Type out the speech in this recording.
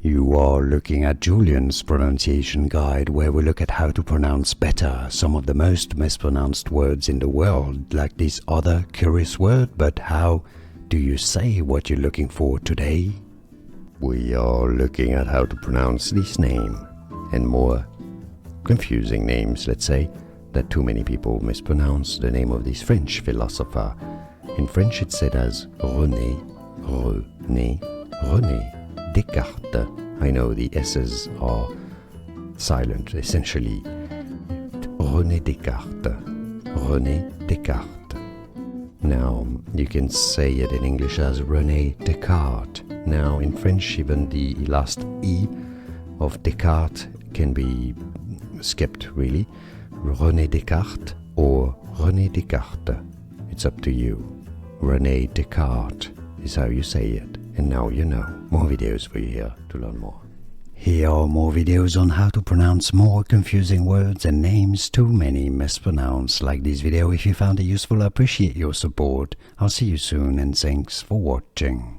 You are looking at Julian's pronunciation guide, where we look at how to pronounce better some of the most mispronounced words in the world, like this other curious word. But how do you say what you're looking for today? We are looking at how to pronounce this name, and more confusing names, let's say, that too many people mispronounce the name of this French philosopher. In French it's said as René Descartes. I know the S's are silent, essentially. René Descartes. Now, you can say it in English as René Descartes. Now, in French, even the last E of Descartes can be skipped, really. René Descartes or René Descartes. It's up to you. René Descartes is how you say it. And now you know. More videos for you here to learn more. Here are more videos on how to pronounce more confusing words and names too many mispronounced. Like this video if you found it useful. I appreciate your support. I'll see you soon and thanks for watching.